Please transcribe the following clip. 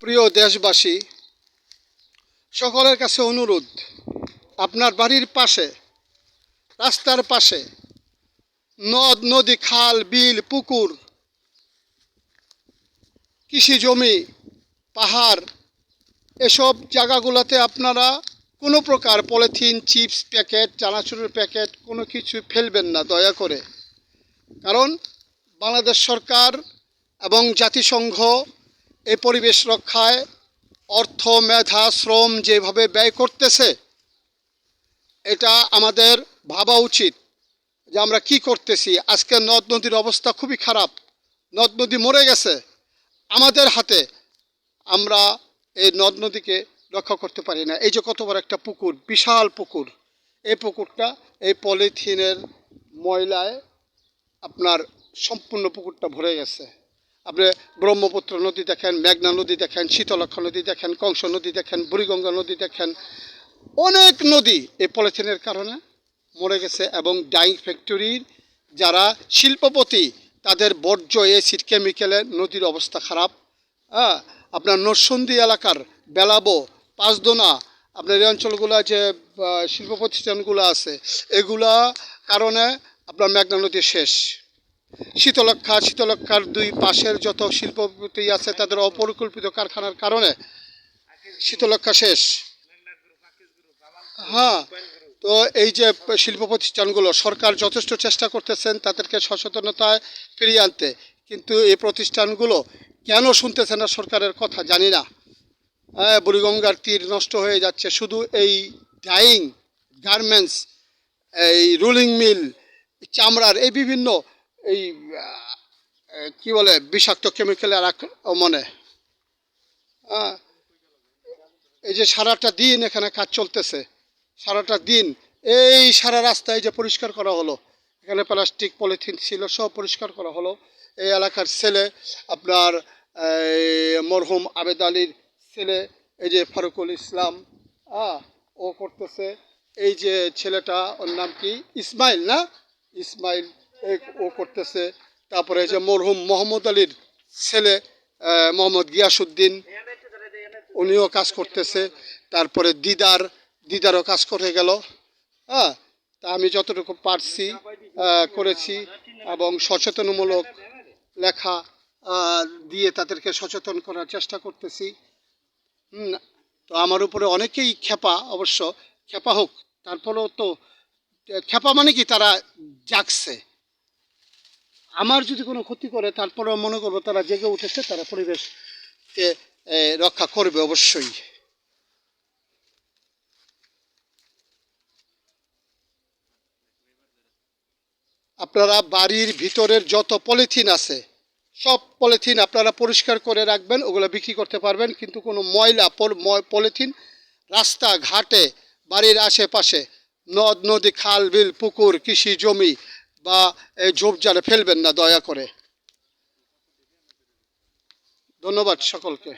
প্রিয় দেশবাসী, সকলের কাছে অনুরোধ, আপনার বাড়ির পাশে, রাস্তার পাশে নদ নদী, খাল বিল, পুকুর, কৃষি জমি, পাহাড়, এসব জায়গাগুলোতে আপনারা কোনো প্রকার পলিথিন, চিপস প্যাকেট, চানাচুরের প্যাকেট কোনো কিছু ফেলবেন না দয়া করে। কারণ বাংলাদেশ সরকার এবং জাতিসংঘ এই পরিবেশ রক্ষায় অর্থ, মেধা, শ্রম যেভাবে ব্যয় করতেছে, এটা আমাদের ভাবা উচিত যে আমরা কি করতেছি। আজকে নদ নদীর অবস্থা খুবই খারাপ, নদ নদী মরে গেছে আমাদের হাতে। আমরা এই নদ নদীকে রক্ষা করতে পারি না। এই যে কত বড় একটা পুকুর, বিশাল পুকুর, এই পুকুরটা এই পলিথিনের ময়লায় আপনার সম্পূর্ণ পুকুরটা ভরে গেছে। আপনি ব্রহ্মপুত্র নদী দেখেন, মেঘনা নদী দেখেন, শীতলক্ষ্যা নদী দেখেন, কংস নদী দেখেন, বুড়িগঙ্গা নদী দেখেন, অনেক নদী এই পলিথিনের কারণে মরে গেছে। এবং ডাইং ফ্যাক্টরির যারা শিল্পপতি, তাদের বর্জ্য এসিড কেমিক্যালে নদীর অবস্থা খারাপ। আপনার নরসন্দী এলাকার বেলাবো, পাঁচদোনা, আপনার এই অঞ্চলগুলো যে শিল্প প্রতিষ্ঠানগুলো আছে, এগুলা কারণে আপনার মেঘনা নদী শেষ। শীতলক্ষ্যার দুই পাশের যত শিল্পপতি আছে, তাদের অপরিকল্পিত কারখানার কারণে শীতলক্ষ্যা শেষ। হ্যাঁ, তো এই যে শিল্প প্রতিষ্ঠানগুলো, সরকার যথেষ্ট চেষ্টা করতেছেন তাদেরকে সচেতনতায় ফিরিয়ে আনতে, কিন্তু এই প্রতিষ্ঠানগুলো কেন শুনতেছে না সরকারের কথা জানি না। বুড়িগঙ্গার তীর নষ্ট হয়ে যাচ্ছে শুধু এই ডাইং, গার্মেন্টস, এই রুলিং মিল, চামড়ার এই বিভিন্ন এই কি বলে বিষাক্ত কেমিক্যালের মনে। এই যে সারাটা দিন এখানে কাজ চলতেছে, সারাটা দিন এই সারা রাস্তায় যে পরিষ্কার করা হলো, এখানে প্লাস্টিক পলিথিন ছিল, সব পরিষ্কার করা হলো। এই এলাকার ছেলে আপনার মরহুম আবেদ আলীর ছেলে, এই যে ফারুকুল ইসলাম, ও করতেছে। এই যে ছেলেটা, ওর নাম কি, ইসমাইল না, ইসমাইল, ও করতেছে। তারপরে এই যে মরহুম মোহাম্মদ আলীর ছেলে মোহাম্মদ গিয়াসউদ্দিন, উনিও কাজ করতেছে। তারপরে দিদারও কাজ করে গেল। তা আমি যতটুকু পারছি করেছি, এবং সচেতনমূলক লেখা দিয়ে তাদেরকে সচেতন করার চেষ্টা করতেছি। তো আমার উপরে অনেকেই খেপা, অবশ্য খেপা হোক, তারপরেও তো খেপা মানে কি, তারা জাগছে। আমার যদি কোনো ক্ষতি করে, তারপরেও মনে করবো তারা জেগে উঠেছে, তারা পরিবেশকে রক্ষা করবে অবশ্যই। আপনারা বাড়ির ভিতরের যত পলিথিন আছে, সব পলিথিন আপনারা পরিষ্কার করে রাখবেন, ওগুলো বিক্রি করতে পারবেন। কিন্তু কোনো ময়লা পলিথিন রাস্তা ঘাটে, বাড়ির আশেপাশে, নদ নদী, খাল বিল, পুকুর, কৃষি জমি বা ঝোপঝাড়ে ফেলবেন না দয়া করে। ধন্যবাদ সকলকে।